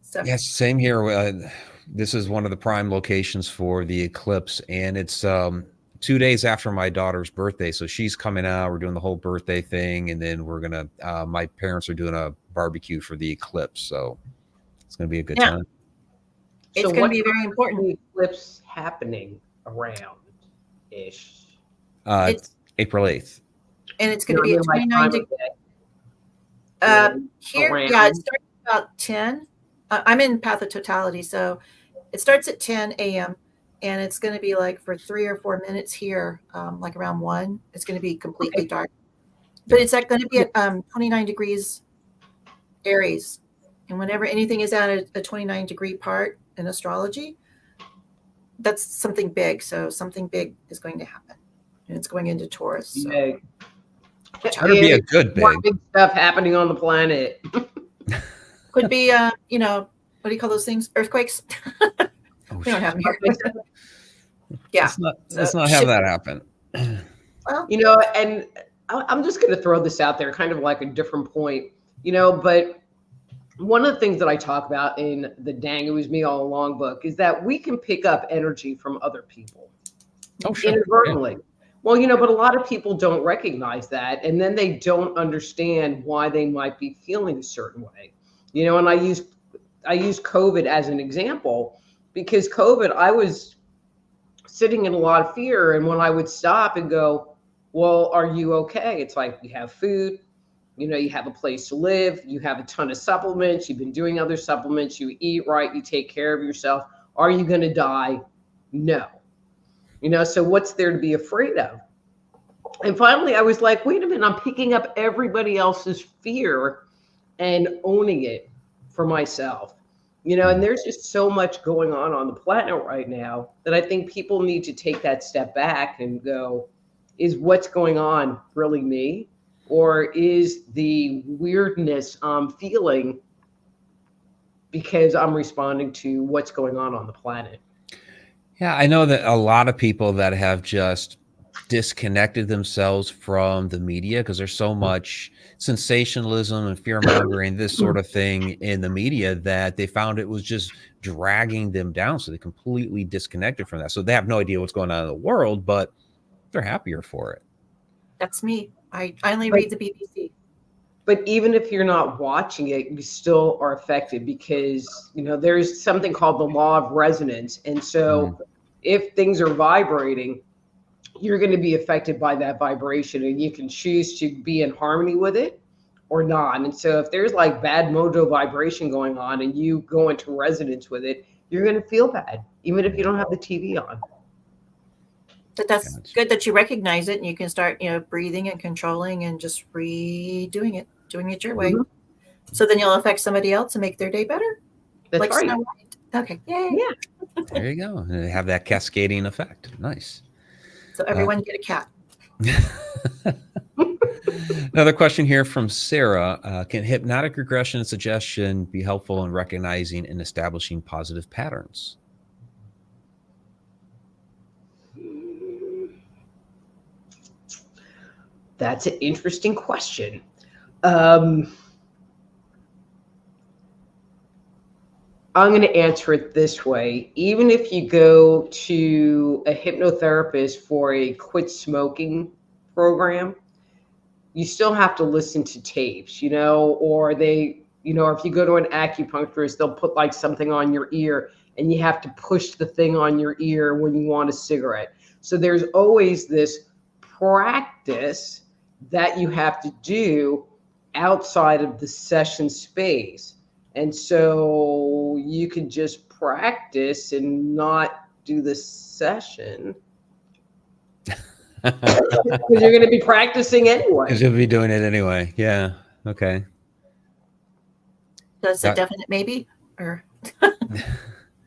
So yes, same here. This is one of the prime locations for the eclipse, and it's 2 days after my daughter's birthday. So she's coming out. We're doing the whole birthday thing, and then we're gonna. My parents are doing a barbecue for the eclipse, so it's gonna be a good time. It's going to be very important. The eclipse happening around ish. It's April 8th. And it's going to be at 29 degrees. Here, yeah, it starts about 10. I'm in Path of Totality, so it starts at 10 a.m. and it's going to be like for 3 or 4 minutes here, like around 1. It's going to be completely dark. But it's like going to be at 29 degrees Aries. And whenever anything is at a 29 degree part in astrology, that's something big. So something big is going to happen. And it's going into Taurus. So. Big. It better be a good big stuff happening on the planet. Could be, you know, what do you call those things? Earthquakes? We don't have them here. Yeah. Let's not have that happen. Well, you know, and I'm just going to throw this out there, kind of like a different point, you know, but one of the things that I talk about in the Dang It Was Me All Along book is that we can pick up energy from other people. Oh, sure. Inadvertently. Yeah. Well, you know, but a lot of people don't recognize that, and then they don't understand why they might be feeling a certain way. You know, and I use COVID as an example because COVID, I was sitting in a lot of fear, and when I would stop and go, well, are you okay? It's like, we have food, You have a place to live, you have a ton of supplements, you've been doing other supplements, you eat right, you take care of yourself. Are you going to die? No. So what's there to be afraid of? And finally, I was like, wait a minute, I'm picking up everybody else's fear and owning it for myself. And there's just so much going on the planet right now that I think people need to take that step back and go, is what's going on really me? Or is the weirdness I'm feeling because I'm responding to what's going on the planet? Yeah, I know that a lot of people that have just disconnected themselves from the media because there's so much sensationalism and fear mongering, this sort of thing in the media, that they found it was just dragging them down. So they completely disconnected from that. So they have no idea what's going on in the world, but they're happier for it. That's me. I only read the BBC. But even if you're not watching it, you still are affected because, there's something called the law of resonance. And so if things are vibrating, you're going to be affected by that vibration, and you can choose to be in harmony with it or not. And so if there's like bad mojo vibration going on and you go into resonance with it, you're going to feel bad, even if you don't have the TV on. But that's good that you recognize it and you can start, breathing and controlling and just redoing it, doing it your way. So then you'll affect somebody else and make their day better. That's like right. Snow White. Okay. Yay. Yeah. There you go. And they have that cascading effect. Nice. So everyone get a cat. Another question here from Sarah. Can hypnotic regression and suggestion be helpful in recognizing and establishing positive patterns? That's an interesting question. I'm going to answer it this way. Even if you go to a hypnotherapist for a quit smoking program, you still have to listen to tapes, or they, if you go to an acupuncturist, they'll put like something on your ear and you have to push the thing on your ear when you want a cigarette. So there's always this practice that you have to do outside of the session space. And so you could just practice and not do the session. Because you're going to be practicing anyway. Because you'll be doing it anyway. Yeah. Okay. That's a definite maybe? Or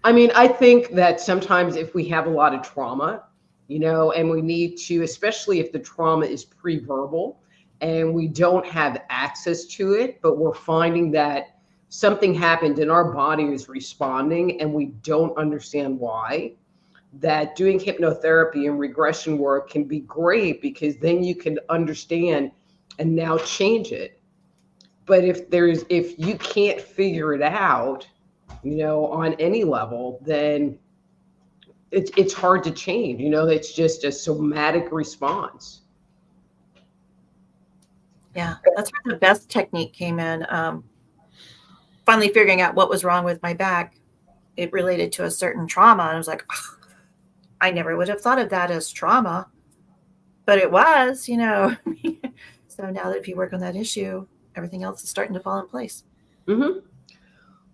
I mean, I think that sometimes if we have a lot of trauma, and we need to, especially if the trauma is pre-verbal and we don't have access to it, but we're finding that something happened and our body is responding and we don't understand why, that doing hypnotherapy and regression work can be great because then you can understand and now change it. But if you can't figure it out, on any level, then it's hard to change. It's just a somatic response. Yeah, that's where the best technique came in. Finally figuring out what was wrong with my back. It related to a certain trauma. And I was like, I never would have thought of that as trauma, but it was, So now that if you work on that issue, everything else is starting to fall in place. Mm-hmm.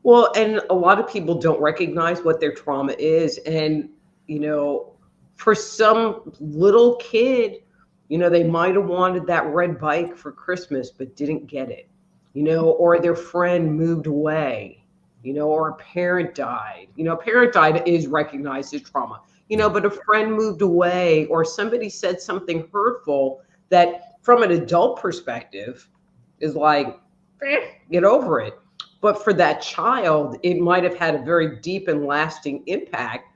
Well, and a lot of people don't recognize what their trauma is. And, for some little kid, they might have wanted that red bike for Christmas, but didn't get it, or their friend moved away, or a parent died. A parent died is recognized as trauma, but a friend moved away or somebody said something hurtful that from an adult perspective is like, get over it. But for that child, it might have had a very deep and lasting impact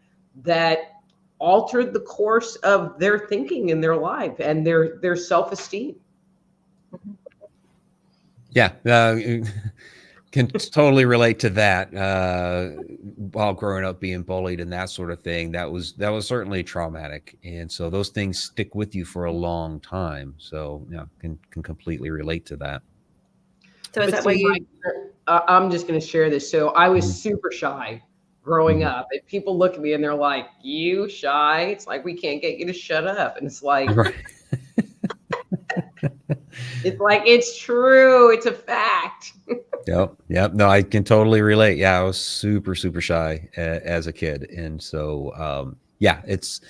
that altered the course of their thinking in their life and their self-esteem. Yeah, can totally relate to that. While growing up, being bullied and that sort of thing, that was certainly traumatic, and so those things stick with you for a long time. So can completely relate to that. So is that why you? I'm just going to share this. So I was super shy growing up. If people look at me and they're like, "You shy?" It's like, we can't get you to shut up, and it's like. Right. It's like, it's true. It's a fact. Yep. No, I can totally relate. Yeah, I was super, super shy as a kid. And so, yeah, it's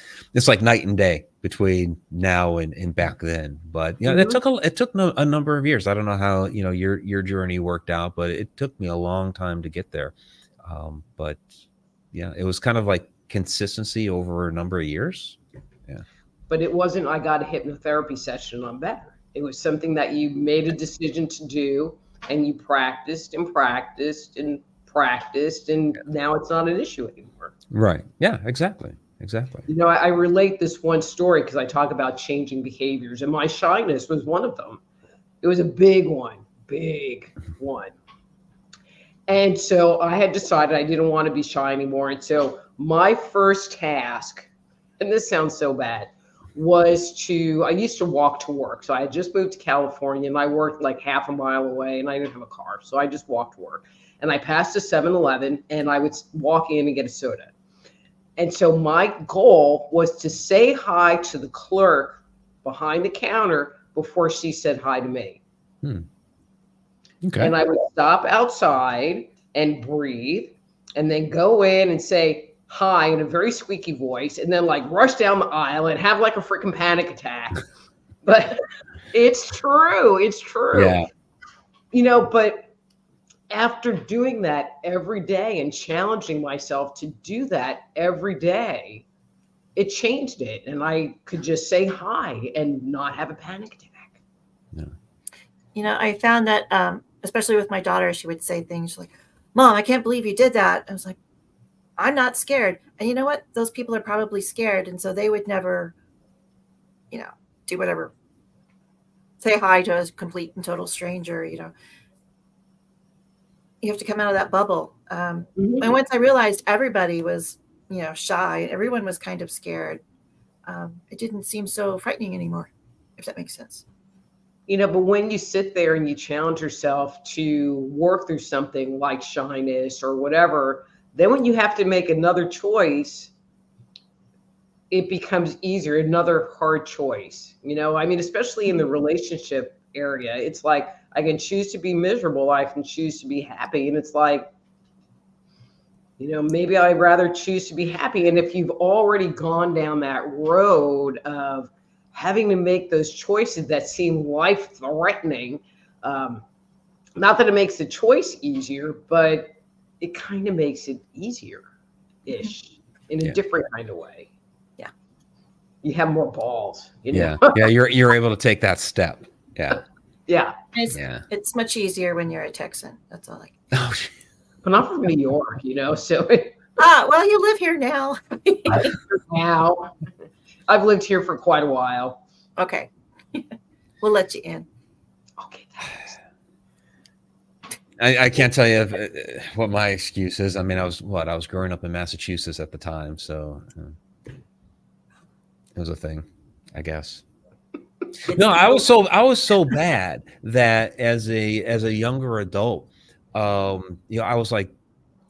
like night and day between now and back then. But yeah, it took a number of years. I don't know how, your journey worked out, but it took me a long time to get there. But yeah, it was kind of like consistency over a number of years. Yeah. But it wasn't, I got a hypnotherapy session, I'm better. It was something that you made a decision to do, and you practiced and practiced and practiced, and now it's not an issue anymore. Right. Yeah, exactly. I relate this one story because I talk about changing behaviors, and my shyness was one of them. It was a big one. And so I had decided I didn't want to be shy anymore. And so my first task, and this sounds so bad, was I used to walk to work. So I had just moved to California, and I worked like half a mile away, and I didn't have a car. So I just walked to work. And I passed a 7-Eleven, and I would walk in and get a soda. And so my goal was to say hi to the clerk behind the counter before she said hi to me. Okay. And I would stop outside and breathe, and then go in and say hi in a very squeaky voice, and then like rush down the aisle and have like a freaking panic attack. But it's true. Yeah. But after doing that every day and challenging myself to do that every day, it changed it. And I could just say hi and not have a panic attack. Yeah. I found that, especially with my daughter, she would say things like, "Mom, I can't believe you did that." I was like, I'm not scared. And you know what? Those people are probably scared. And so they would never, do whatever. Say hi to a complete and total stranger, You have to come out of that bubble. And once I realized everybody was, shy, everyone was kind of scared, it didn't seem so frightening anymore, if that makes sense. But when you sit there and you challenge yourself to work through something like shyness or whatever, then when you have to make another choice, it becomes easier, another hard choice. Especially in the relationship area, it's like I can choose to be miserable, I can choose to be happy. And it's like, maybe I'd rather choose to be happy. And if you've already gone down that road of having to make those choices that seem life-threatening, not that it makes the choice easier, but it kind of makes it easier-ish in a different kind of way. Yeah. You have more balls. Yeah. You're able to take that step. Yeah. Yeah. It's much easier when you're a Texan. That's all. But I'm from New York, so. Well, you live here now. Now. I've lived here for quite a while. Okay. We'll let you in. Okay. I can't tell you what my excuse is. I mean, I was growing up in Massachusetts at the time, so it was a thing, I guess. No, I was so bad that as a younger adult, I was like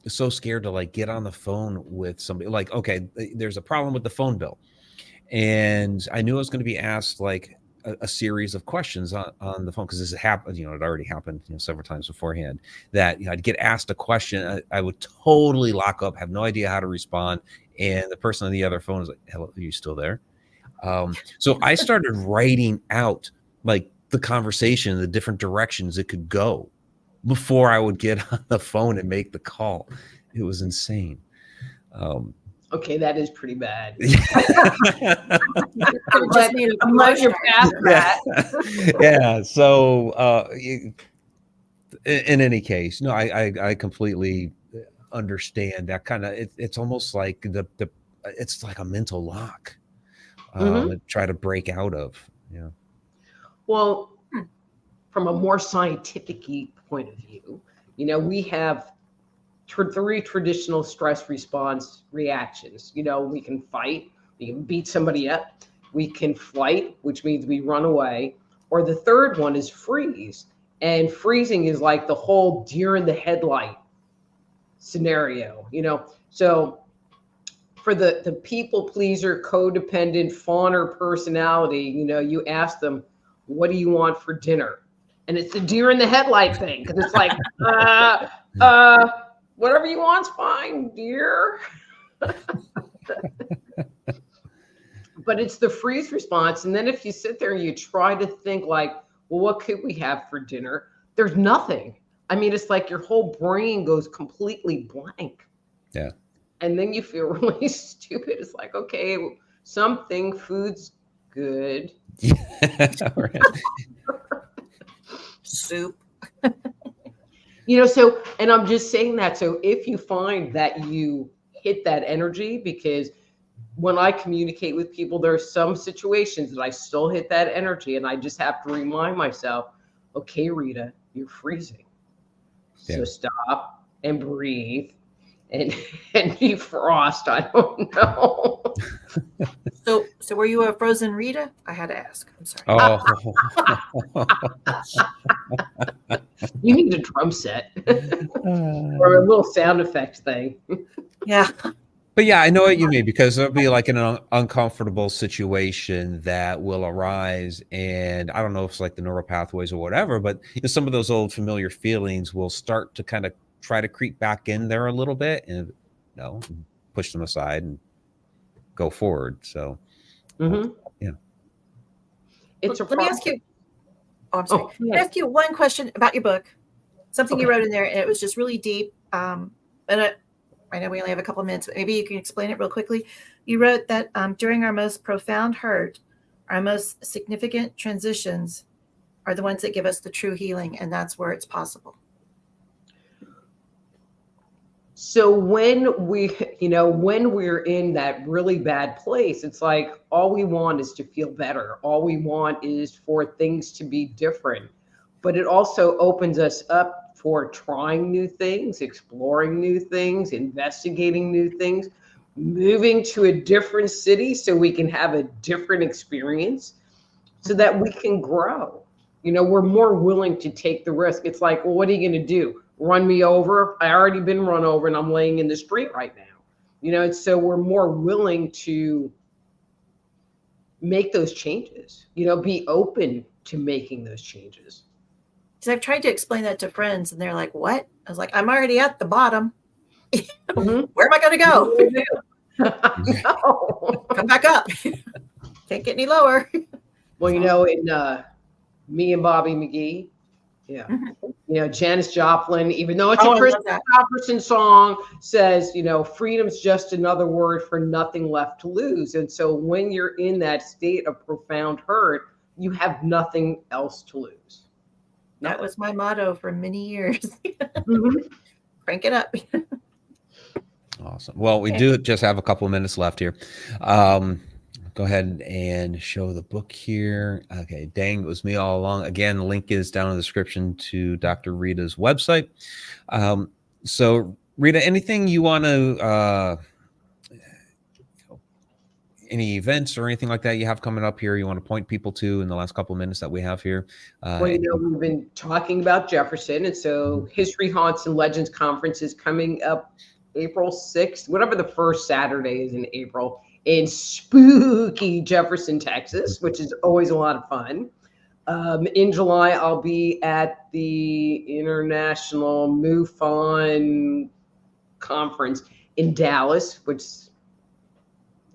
so scared to like get on the phone with somebody. Like, okay, there's a problem with the phone bill, and I knew I was going to be asked like a series of questions on the phone, because this happened, it already happened, several times beforehand, that I'd get asked a question, I would totally lock up, have no idea how to respond, and the person on the other phone is like, "Hello, are you still there?" So I started writing out like the conversation, the different directions it could go before I would get on the phone and make the call. It was insane. Okay, that is pretty bad. I'm glad you're past that. Yeah. So in any case, no, I completely understand that kind of. It's almost like it's like a mental lock. Try to break out of. Yeah. Well, from a more scientific point of view, we have three traditional stress response reactions. We can fight, we can beat somebody up, we can flight, which means we run away, or the third one is freeze. And freezing is like the whole deer in the headlight scenario, So for the people pleaser, codependent, fawner personality, you ask them, what do you want for dinner? And it's the deer in the headlight thing, because it's like, whatever you want's fine, dear. But it's the freeze response. And then if you sit there and you try to think like, well, what could we have for dinner? There's nothing. I mean, it's like your whole brain goes completely blank. Yeah. And then you feel really stupid. It's like, okay, food's good. Yeah. Right. Soup. So, and I'm just saying that. So if you find that you hit that energy, because when I communicate with people, there are some situations that I still hit that energy, and I just have to remind myself, okay, Rita, you're freezing. So stop and breathe and defrost. I don't know. So were you a frozen Rita? I had to ask. I'm sorry. Oh. You need a drum set or a little sound effect thing. Yeah. But yeah, I know what you mean, because there'll be like an uncomfortable situation that will arise, and I don't know if it's like the neural pathways or whatever, but some of those old familiar feelings will start to kind of try to creep back in there a little bit, and push them aside and go forward. So, yeah. It's Let me ask you. Oh, I'm sorry. Let me ask you one question about your book. Something you wrote in there, and it was just really deep. And I know we only have a couple of minutes, but maybe you can explain it real quickly. You wrote that during our most profound hurt, our most significant transitions are the ones that give us the true healing, and that's where it's possible. So when we're in that really bad place, it's like all we want is to feel better. All we want is for things to be different. But it also opens us up for trying new things, exploring new things, investigating new things, moving to a different city so we can have a different experience, so that we can grow. We're more willing to take the risk. It's like, well, what are you going to do? Run me over? I already been run over and I'm laying in the street right now. And so we're more willing to make those changes, be open to making those changes. Because I've tried to explain that to friends, and they're like, what? I was like, I'm already at the bottom. Where am I going to go? No. Come back up. Can't get any lower. Well, in Me and Bobby McGee, Janis Joplin, even though it's a Chris Christopherson song, says, freedom's just another word for nothing left to lose. And so when you're in that state of profound hurt, you have nothing else to lose. That was my motto for many years. Crank it up. Awesome. Well, we do just have a couple of minutes left here. Go ahead and show the book here. Okay, dang, it was me all along. Again, the link is down in the description to Dr. Rita's website. So, Rita, anything you want to, any events or anything like that you have coming up here you want to point people to in the last couple of minutes that we have here? Well, we've been talking about Jefferson, and so History, Haunts, and Legends Conference is coming up April 6th, whatever the first Saturday is in April, in spooky Jefferson, Texas, which is always a lot of fun. In July, I'll be at the International MUFON Conference in Dallas,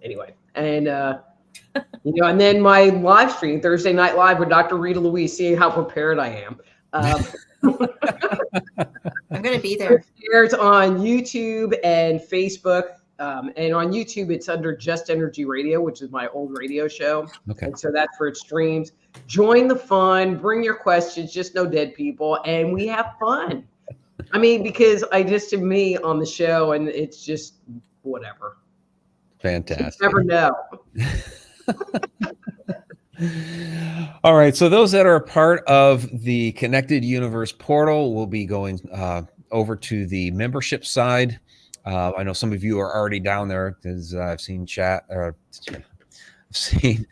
anyway. And, and then my live stream, Thursday Night Live with Dr. Rita Louise, seeing how prepared I am. I'm going to be there. It's on YouTube and Facebook. And on YouTube, it's under Just Energy Radio, which is my old radio show. Okay. And so that's where it streams. Join the fun, bring your questions, just no dead people, and we have fun. I mean, because I just am me on the show, and it's just whatever. Fantastic. You never know. All right. So those that are a part of the Connected Universe portal will be going over to the membership side. I know some of you are already down there because I've seen chat or I've seen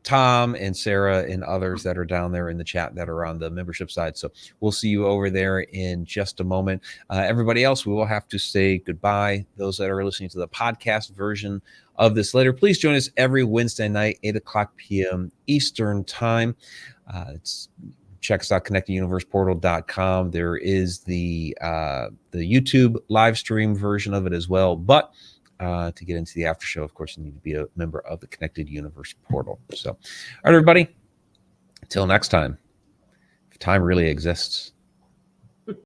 Tom and Sarah and others that are down there in the chat that are on the membership side. So we'll see you over there in just a moment. Everybody else, we will have to say goodbye. Those that are listening to the podcast version of this later, please join us every Wednesday night, 8:00 p.m. Eastern time. Check us out, connecteduniverseportal.com. There is the YouTube live stream version of it as well. But to get into the after show, of course, you need to be a member of the Connected Universe Portal. So, all right, everybody, until next time, if time really exists.